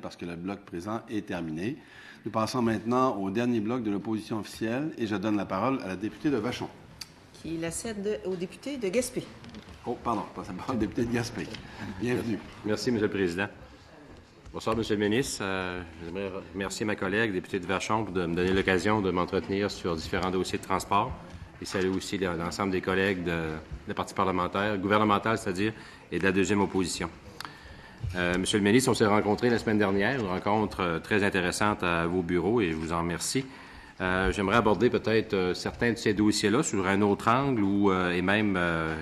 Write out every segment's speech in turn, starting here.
parce que le bloc présent est terminé. Nous passons maintenant au dernier bloc de l'opposition officielle et je donne la parole à la députée de Vachon. Qui la cède au député de Gaspé. Oh, pardon, pas la parole, député de Gaspé. Bienvenue. Merci, M. le Président. Bonsoir, M. le ministre. J'aimerais remercier ma collègue, députée de Vachon, de me donner l'occasion de m'entretenir sur différents dossiers de transport et saluer aussi l'ensemble des collègues des partis parlementaires, gouvernementales, c'est-à-dire, et de la deuxième opposition. Monsieur le ministre, on s'est rencontrés la semaine dernière, une rencontre très intéressante à vos bureaux et je vous en remercie. J'aimerais aborder peut-être certains de ces dossiers-là sur un autre angle et même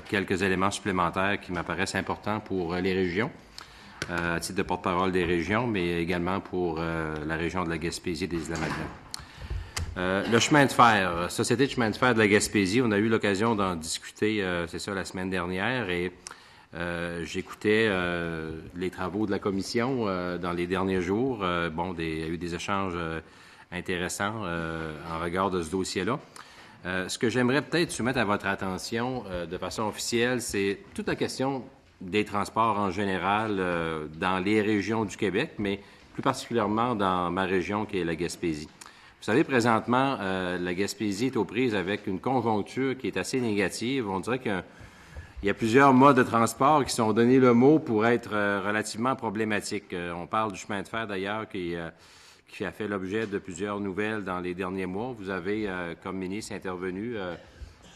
quelques éléments supplémentaires qui m'apparaissent importants pour les régions, à titre de porte-parole des régions, mais également pour la région de la Gaspésie et des Îles-de-la-Madeleine. Le chemin de fer, Société de chemin de fer de la Gaspésie, on a eu l'occasion d'en discuter, c'est ça, la semaine dernière et j'écoutais les travaux de la commission dans les derniers jours. Il y a eu des échanges intéressants en regard de ce dossier-là. Ce que j'aimerais peut-être soumettre à votre attention de façon officielle, c'est toute la question des transports en général dans les régions du Québec, mais plus particulièrement dans ma région qui est la Gaspésie. Vous savez, présentement, la Gaspésie est aux prises avec une conjoncture qui est assez négative. On dirait qu'il y a plusieurs modes de transport qui sont donnés le mot pour être relativement problématiques. On parle du chemin de fer, d'ailleurs, qui a fait l'objet de plusieurs nouvelles dans les derniers mois. Vous avez, comme ministre, intervenu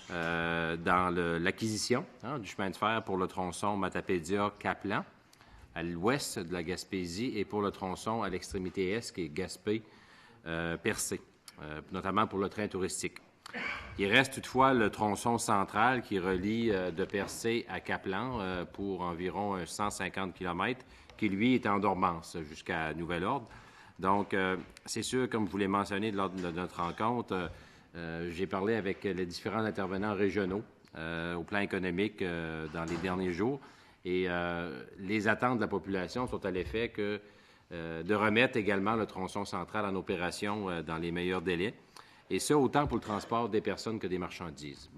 dans l'acquisition du chemin de fer pour le tronçon Matapédia-Caplan, à l'ouest de la Gaspésie, et pour le tronçon à l'extrémité est, qui est Gaspé-Percé, notamment pour le train touristique. Il reste toutefois le tronçon central qui relie de Percé à Caplan pour environ 150 km, qui, lui, est en dormance jusqu'à nouvel ordre. Donc, c'est sûr, comme vous l'avez mentionné lors de notre rencontre, j'ai parlé avec les différents intervenants régionaux au plan économique dans les derniers jours et les attentes de la population sont à l'effet que de remettre également le tronçon central en opération dans les meilleurs délais. Et ça, autant pour le transport des personnes que des marchandises.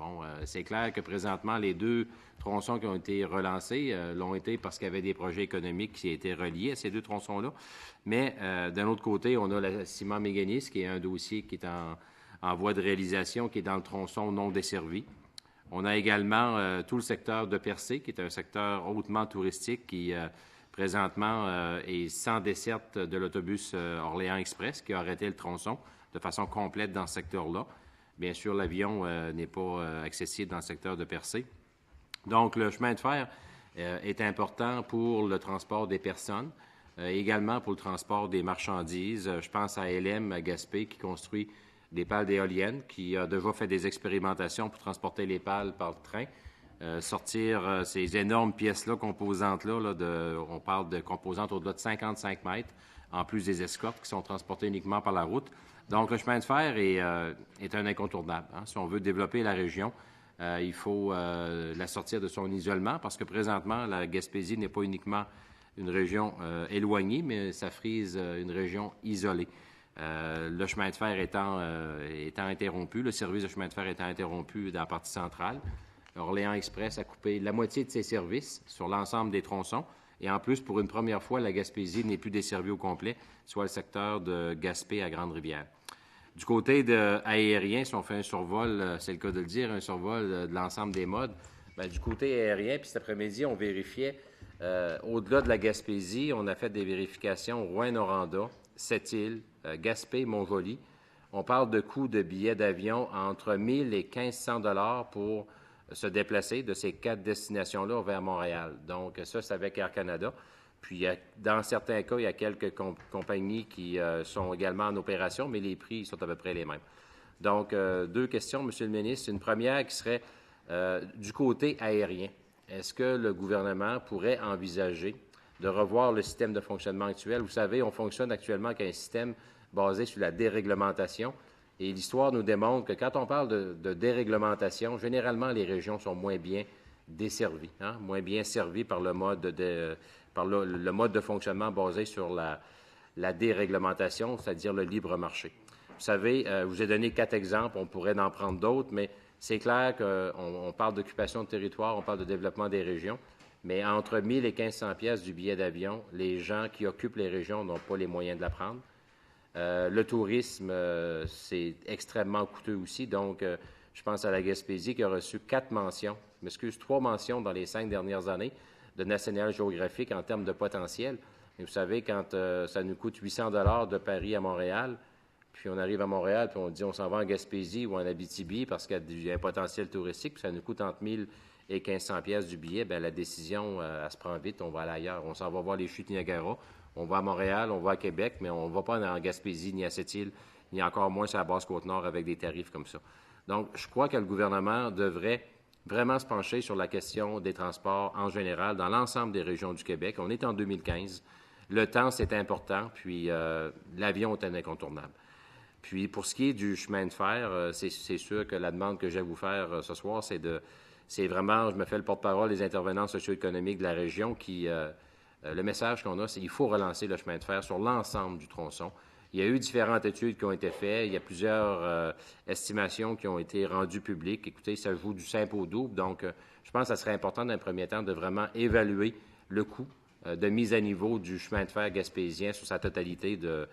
C'est clair que présentement, les deux tronçons qui ont été relancés l'ont été parce qu'il y avait des projets économiques qui étaient reliés à ces deux tronçons-là. Mais d'un autre côté, on a la ciment mécanisme, qui est un dossier qui est en voie de réalisation, qui est dans le tronçon non desservi. On a également tout le secteur de Percé, qui est un secteur hautement touristique qui, présentement, est sans desserte de l'autobus Orléans Express, qui a arrêté le tronçon de façon complète dans ce secteur-là. Bien sûr, l'avion n'est pas accessible dans le secteur de Percé. Donc, le chemin de fer est important pour le transport des personnes, également pour le transport des marchandises. Je pense à LM, à Gaspé, qui construit des pales d'éoliennes, qui a déjà fait des expérimentations pour transporter les pales par le train. Sortir ces énormes pièces-là, composantes-là, on parle de composantes au-delà de 55 mètres, en plus des escortes qui sont transportées uniquement par la route. Donc, le chemin de fer est un incontournable. Si on veut développer la région, il faut la sortir de son isolement parce que présentement, la Gaspésie n'est pas uniquement une région éloignée, mais ça frise une région isolée. Le chemin de fer étant interrompu, le service de chemin de fer étant interrompu dans la partie centrale, Orléans Express a coupé la moitié de ses services sur l'ensemble des tronçons. Et en plus, pour une première fois, la Gaspésie n'est plus desservie au complet, soit le secteur de Gaspé à Grande-Rivière. Du côté aérien, si on fait un survol, c'est le cas de le dire, un survol de l'ensemble des modes, du côté aérien, puis cet après-midi, on vérifiait, au-delà de la Gaspésie, on a fait des vérifications Rouyn-Noranda, Sept-Îles, Gaspé, Montjoly. On parle de coûts de billets d'avion entre 1 000 et 1 500 $ pour se déplacer de ces 4 destinations-là vers Montréal. Donc, ça, c'est avec Air Canada. Puis, dans certains cas, il y a quelques compagnies qui sont également en opération, mais les prix sont à peu près les mêmes. Donc, deux questions, Monsieur le ministre. Une première qui serait du côté aérien. Est-ce que le gouvernement pourrait envisager de revoir le système de fonctionnement actuel? Vous savez, on fonctionne actuellement avec un système basé sur la déréglementation. Et l'histoire nous démontre que quand on parle de déréglementation, généralement, les régions sont moins bien desservies, moins bien servies par le mode de fonctionnement basé sur la déréglementation, c'est-à-dire le libre marché. Vous savez, je vous ai donné 4 exemples, on pourrait en prendre d'autres, mais c'est clair qu'on parle d'occupation de territoire, on parle de développement des régions, mais entre 1 000 et 1 500 pièces du billet d'avion, les gens qui occupent les régions n'ont pas les moyens de la prendre. Le tourisme, c'est extrêmement coûteux aussi. Donc, je pense à la Gaspésie qui a reçu 3 mentions dans les 5 dernières années de National Geographic en termes de potentiel. Et vous savez, quand ça nous coûte 800 $ de Paris à Montréal, puis on arrive à Montréal, puis on dit on s'en va en Gaspésie ou en Abitibi parce qu'il y a un potentiel touristique, puis ça nous coûte entre 1 000 et 1 500 pièces du billet, bien, la décision, elle se prend vite, on va aller ailleurs. On s'en va voir les chutes Niagara, on va à Montréal, on va à Québec, mais on ne va pas en Gaspésie, ni à Sept-Îles, ni encore moins sur la Basse-Côte-Nord avec des tarifs comme ça. Donc, je crois que le gouvernement devrait vraiment se pencher sur la question des transports en général dans l'ensemble des régions du Québec. On est en 2015. Le temps, c'est important, puis l'avion est un incontournable. Puis, pour ce qui est du chemin de fer, c'est sûr que la demande que j'ai à vous faire ce soir, c'est vraiment, je me fais le porte-parole des intervenants socio-économiques de la région qui, le message qu'on a, c'est qu'il faut relancer le chemin de fer sur l'ensemble du tronçon. Il y a eu différentes études qui ont été faites. Il y a plusieurs estimations qui ont été rendues publiques. Écoutez, ça joue du simple au double. Donc, je pense que ça serait important, dans un premier temps, de vraiment évaluer le coût de mise à niveau du chemin de fer gaspésien sur sa totalité de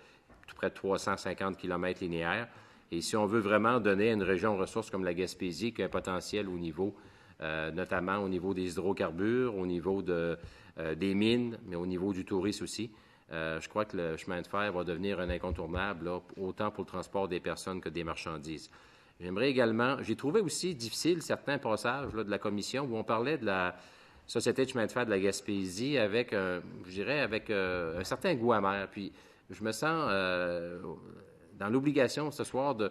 tout près de 350 km linéaires. Et si on veut vraiment donner à une région ressource comme la Gaspésie, qui a un potentiel au niveau, notamment au niveau des hydrocarbures, au niveau des mines, mais au niveau du tourisme aussi, je crois que le chemin de fer va devenir un incontournable, là, autant pour le transport des personnes que des marchandises. J'aimerais également, j'ai trouvé aussi difficile certains passages là, de la commission où on parlait de la Société de chemin de fer de la Gaspésie avec, je dirais, avec un certain goût amer. Puis, je me sens dans l'obligation ce soir de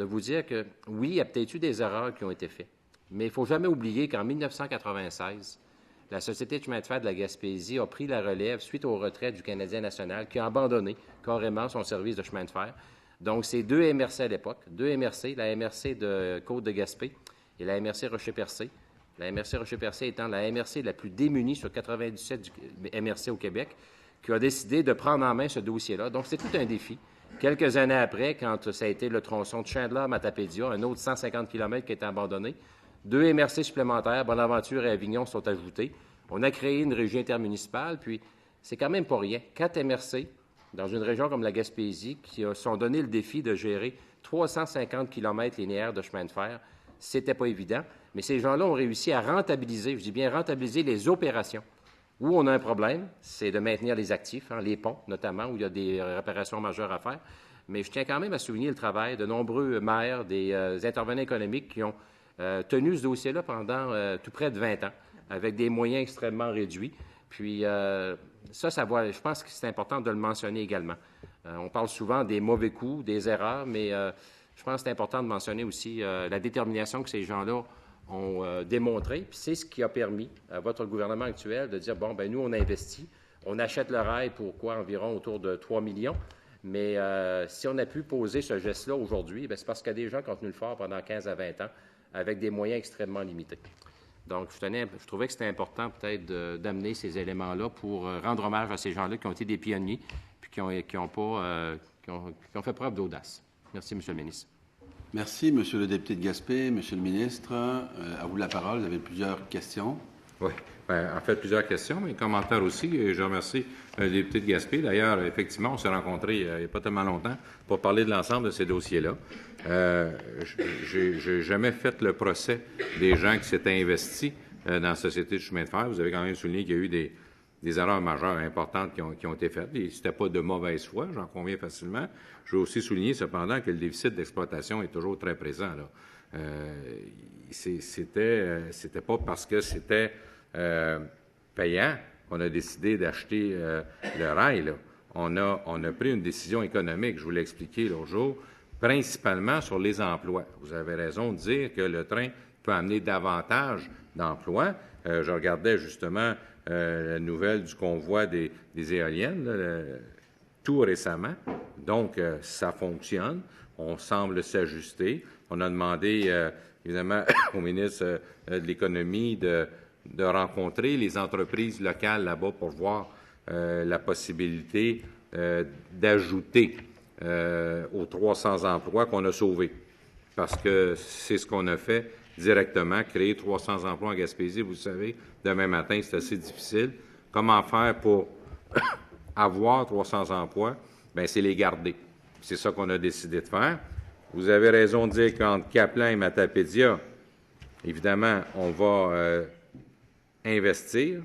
vous dire que, oui, il y a peut-être eu des erreurs qui ont été faites, mais il ne faut jamais oublier qu'en 1996, la Société de chemin de fer de la Gaspésie a pris la relève suite au retrait du Canadien national qui a abandonné carrément son service de chemin de fer. Donc, c'est 2 MRC à l'époque, 2 MRC, la MRC de Côte-de-Gaspé et la MRC Rocher-Percé. La MRC Rocher-Percé étant la MRC la plus démunie sur 97 MRC au Québec, qui a décidé de prendre en main ce dossier-là. Donc, c'est tout un défi. Quelques années après, quand ça a été le tronçon de Chandler-Matapédia, un autre 150 km qui a été abandonné, 2 MRC supplémentaires, Bonaventure et Avignon, sont ajoutés. On a créé une régie intermunicipale, puis c'est quand même pas rien. 4 MRC dans une région comme la Gaspésie qui se sont donné le défi de gérer 350 km linéaires de chemin de fer. C'était pas évident, mais ces gens-là ont réussi à rentabiliser, je dis bien rentabiliser les opérations. Où on a un problème, c'est de maintenir les actifs, les ponts notamment, où il y a des réparations majeures à faire. Mais je tiens quand même à souligner le travail de nombreux maires, des intervenants économiques qui ont tenu ce dossier-là pendant tout près de 20 ans, avec des moyens extrêmement réduits. Puis je pense que c'est important de le mentionner également. On parle souvent des mauvais coups, des erreurs, mais je pense que c'est important de mentionner aussi la détermination que ces gens-là ont démontré. Puis c'est ce qui a permis à votre gouvernement actuel de dire, bon, bien nous, on investit, on achète le rail pour quoi? Environ autour de 3 millions. Mais si on a pu poser ce geste-là aujourd'hui, c'est parce qu'il y a des gens qui ont tenu le fort pendant 15 à 20 ans avec des moyens extrêmement limités. Donc, je trouvais que c'était important peut-être d'amener ces éléments-là pour rendre hommage à ces gens-là qui ont été des pionniers puis qui ont fait preuve d'audace. Merci, M. le ministre. Merci, M. le député de Gaspé. M. le ministre, à vous la parole. Vous avez plusieurs questions. Oui. Bien, en fait, plusieurs questions, mais commentaires aussi. Je remercie le député de Gaspé. D'ailleurs, effectivement, on s'est rencontrés il n'y a pas tellement longtemps pour parler de l'ensemble de ces dossiers-là. J'ai jamais fait le procès des gens qui s'étaient investis dans la Société de chemin de fer. Vous avez quand même souligné qu'il y a eu des erreurs majeures importantes qui ont été faites. Et ce n'était pas de mauvaise foi, j'en conviens facilement. Je veux aussi souligner cependant que le déficit d'exploitation est toujours très présent, là. C'était pas parce que c'était payant qu'on a décidé d'acheter le rail, là. On a pris une décision économique, je vous l'ai expliqué l'autre jour, principalement sur les emplois. Vous avez raison de dire que le train peut amener davantage d'emplois. Je regardais justement la nouvelle du convoi des éoliennes, là, tout récemment. Donc, ça fonctionne. On semble s'ajuster. On a demandé, évidemment, au ministre de l'Économie de rencontrer les entreprises locales là-bas pour voir la possibilité d'ajouter aux 300 emplois qu'on a sauvés. Parce que c'est ce qu'on a fait directement. Créer 300 emplois en Gaspésie, vous le savez, demain matin, c'est assez difficile. Comment faire pour avoir 300 emplois? Bien, c'est les garder. C'est ça qu'on a décidé de faire. Vous avez raison de dire qu'entre Kaplan et Matapédia, évidemment, on va investir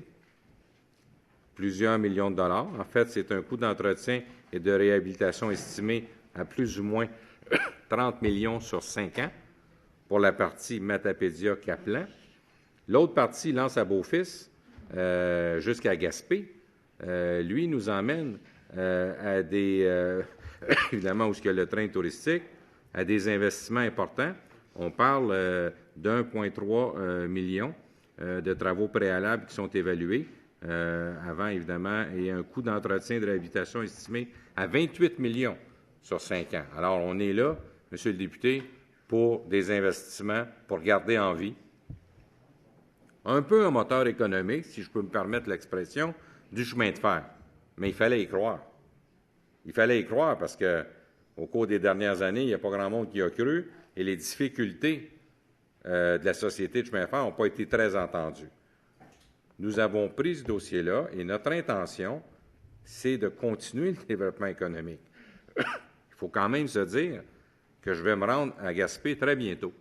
plusieurs millions de dollars. En fait, c'est un coût d'entretien et de réhabilitation estimé à plus ou moins 30 millions sur 5 ans pour la partie Matapédia-Kaplan. L'autre partie, Lance à Beaufils, jusqu'à Gaspé, lui nous emmène à des, évidemment, où il y a le train touristique, à des investissements importants. On parle d'1,3 million de travaux préalables qui sont évalués avant, évidemment, et un coût d'entretien de réhabilitation estimé à 28 millions sur 5 ans. Alors, on est là, Monsieur le député, pour des investissements pour garder en vie un peu un moteur économique, si je peux me permettre l'expression, du chemin de fer. Mais il fallait y croire. Il fallait y croire parce que au cours des dernières années, il n'y a pas grand monde qui a cru et les difficultés de la Société de chemin de fer n'ont pas été très entendues. Nous avons pris ce dossier-là et notre intention, c'est de continuer le développement économique. Il faut quand même se dire que je vais me rendre à Gaspé très bientôt.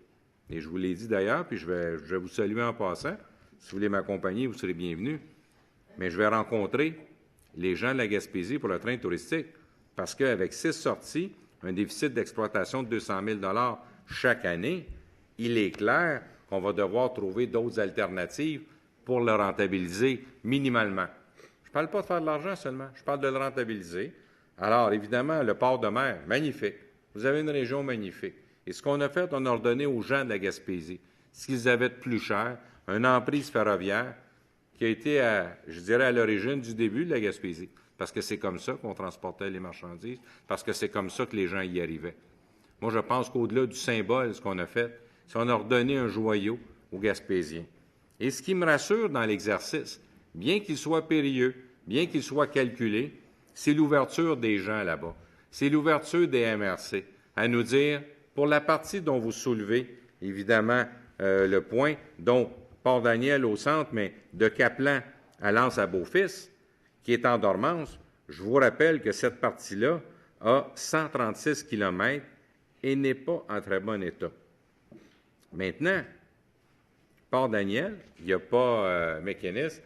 Et je vous l'ai dit d'ailleurs, puis je vais vous saluer en passant. Si vous voulez m'accompagner, vous serez bienvenus. Mais je vais rencontrer les gens de la Gaspésie pour le train touristique parce qu'avec 6 sorties, un déficit d'exploitation de 200 000 $ chaque année, il est clair qu'on va devoir trouver d'autres alternatives pour le rentabiliser minimalement. Je ne parle pas de faire de l'argent seulement, je parle de le rentabiliser. Alors, évidemment, le port de mer, magnifique. Vous avez une région magnifique. Et ce qu'on a fait, on a ordonné aux gens de la Gaspésie ce qu'ils avaient de plus cher, une emprise ferroviaire qui a été, je dirais, à l'origine du début de la Gaspésie, parce que c'est comme ça qu'on transportait les marchandises, parce que c'est comme ça que les gens y arrivaient. Moi, je pense qu'au-delà du symbole, ce qu'on a fait, c'est qu'on a redonné un joyau aux Gaspésiens. Et ce qui me rassure dans l'exercice, bien qu'il soit périlleux, bien qu'il soit calculé, c'est l'ouverture des gens là-bas. C'est l'ouverture des MRC à nous dire, pour la partie dont vous soulevez, évidemment, le point, donc Port-Daniel au centre, mais de Kaplan à Lance à Beaufils, qui est en dormance, je vous rappelle que cette partie-là a 136 km et n'est pas en très bon état. Maintenant, Port-Daniel, il n'y a pas mécanisme.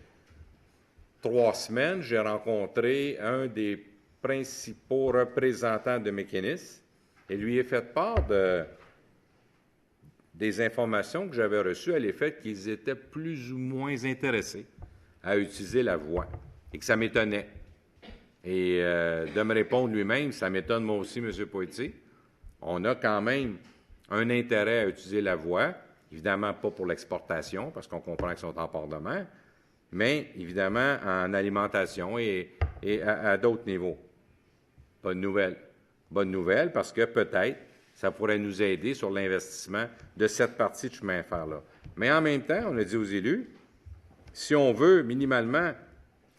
3 semaines, j'ai rencontré un des principaux représentants de Mécanis et lui ai fait part des informations que j'avais reçues à l'effet qu'ils étaient plus ou moins intéressés à utiliser la voie et que ça m'étonnait. Et de me répondre lui-même, ça m'étonne moi aussi, M. Poitier. On a quand même un intérêt à utiliser la voie, évidemment pas pour l'exportation, parce qu'on comprend qu'ils sont en port de mer, mais évidemment en alimentation et à d'autres niveaux. Bonne nouvelle. Bonne nouvelle parce que peut-être ça pourrait nous aider sur l'investissement de cette partie de chemin de fer-là. Mais en même temps, on a dit aux élus, si on veut minimalement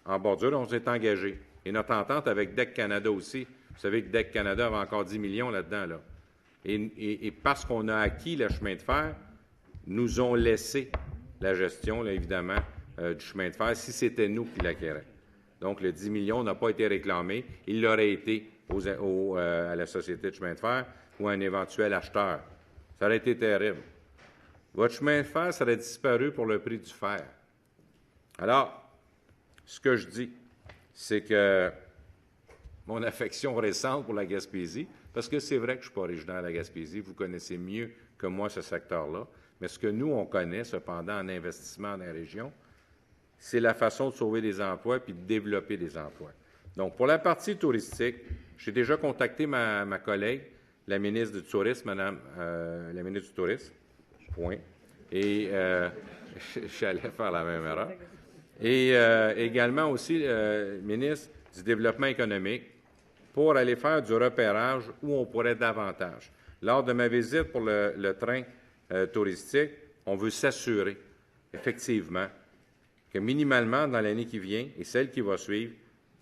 en bordure, on s'est engagé. Et notre entente avec DEC Canada aussi, vous savez que DEC Canada avait encore 10 millions là-dedans. Là. Et parce qu'on a acquis le chemin de fer, nous ont laissé la gestion, là, évidemment, du chemin de fer, si c'était nous qui l'acquérions. Donc, le 10 millions n'a pas été réclamé. Il l'aurait été à la Société de chemin de fer ou à un éventuel acheteur. Ça aurait été terrible. Votre chemin de fer serait disparu pour le prix du fer. Alors, ce que je dis, c'est que mon affection récente pour la Gaspésie, parce que c'est vrai que je ne suis pas originaire de la Gaspésie, vous connaissez mieux que moi ce secteur-là, mais ce que nous, on connaît, cependant, en investissement dans la région, c'est la façon de sauver des emplois puis de développer des emplois. Donc, pour la partie touristique, j'ai déjà contacté ma collègue, la ministre du Tourisme, la ministre du Tourisme, point, et j'allais faire la même erreur, et également aussi ministre du Développement économique pour aller faire du repérage où on pourrait davantage. Lors de ma visite pour le train touristique, on veut s'assurer, effectivement, que minimalement, dans l'année qui vient et celle qui va suivre,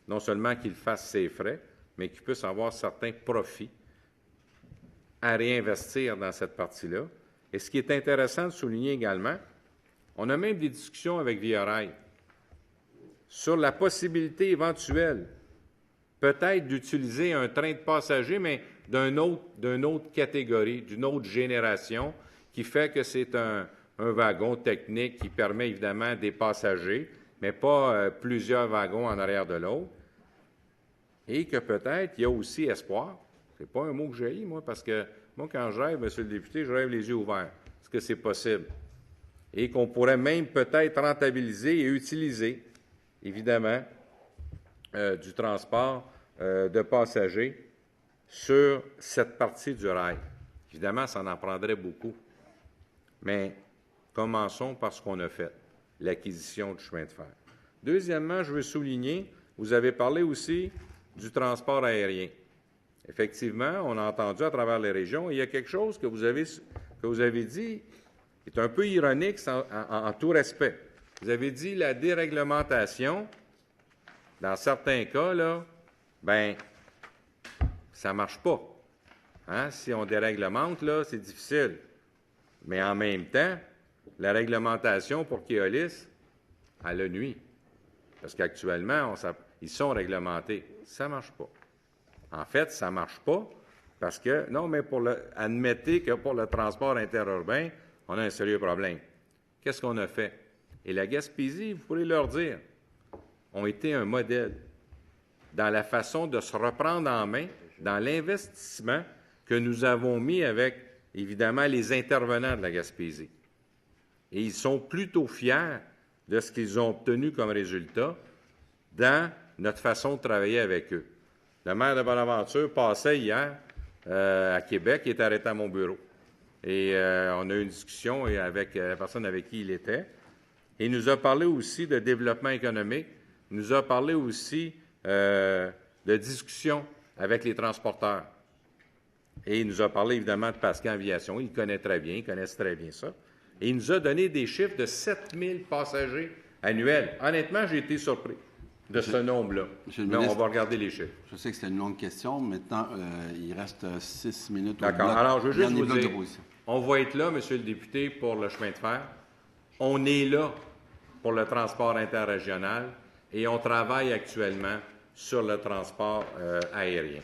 non seulement qu'il fasse ses frais, mais qu'il puisse avoir certains profits à réinvestir dans cette partie-là. Et ce qui est intéressant de souligner également, on a même des discussions avec Via Rail sur la possibilité éventuelle, peut-être d'utiliser un train de passagers, mais d'une autre catégorie, d'une autre génération, qui fait que c'est un wagon technique qui permet évidemment des passagers, mais pas plusieurs wagons en arrière de l'autre. Et que peut-être, il y a aussi espoir. C'est pas un mot que j'ai, moi, parce que moi, quand je rêve, Monsieur le député, je rêve les yeux ouverts. Est-ce que c'est possible? Et qu'on pourrait même peut-être rentabiliser et utiliser, évidemment, du transport de passagers sur cette partie du rail. Évidemment, ça en prendrait beaucoup. Mais commençons par ce qu'on a fait, l'acquisition du chemin de fer. Deuxièmement, je veux souligner, vous avez parlé aussi du transport aérien. Effectivement, on a entendu à travers les régions, il y a quelque chose que vous avez dit qui est un peu ironique en tout respect. Vous avez dit la déréglementation, dans certains cas, là, bien, ça ne marche pas. Hein? Si on déréglemente, là, c'est difficile. Mais en même temps, la réglementation pour Keolis, elle a nuit. Parce qu'actuellement, ils sont réglementés. Ça ne marche pas. En fait, ça ne marche pas parce que, non, mais admettez que pour le transport interurbain, on a un sérieux problème. Qu'est-ce qu'on a fait? Et la Gaspésie, vous pourrez leur dire, ont été un modèle dans la façon de se reprendre en main, dans l'investissement que nous avons mis avec, évidemment, les intervenants de la Gaspésie. Et ils sont plutôt fiers de ce qu'ils ont obtenu comme résultat dans notre façon de travailler avec eux. Le maire de Bonaventure passait hier à Québec, il est arrêté à mon bureau. Et on a eu une discussion avec la personne avec qui il était. Et il nous a parlé aussi de développement économique, il nous a parlé aussi de discussion avec les transporteurs. Et il nous a parlé évidemment de Pascal Aviation, il connaît très bien, il connaissent très bien ça. Et il nous a donné des chiffres de 7000 passagers annuels. Honnêtement, j'ai été surpris de ce nombre-là. Mais on va regarder les chiffres. Je sais que c'était une longue question. Maintenant, il reste 6 minutes. D'accord. Alors, je veux juste vous dire, on va être là, Monsieur le député, pour le chemin de fer. On est là pour le transport interrégional et on travaille actuellement sur le transport aérien.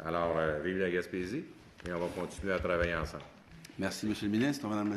Alors, vive la Gaspésie et on va continuer à travailler ensemble. Merci, Monsieur le ministre. Madame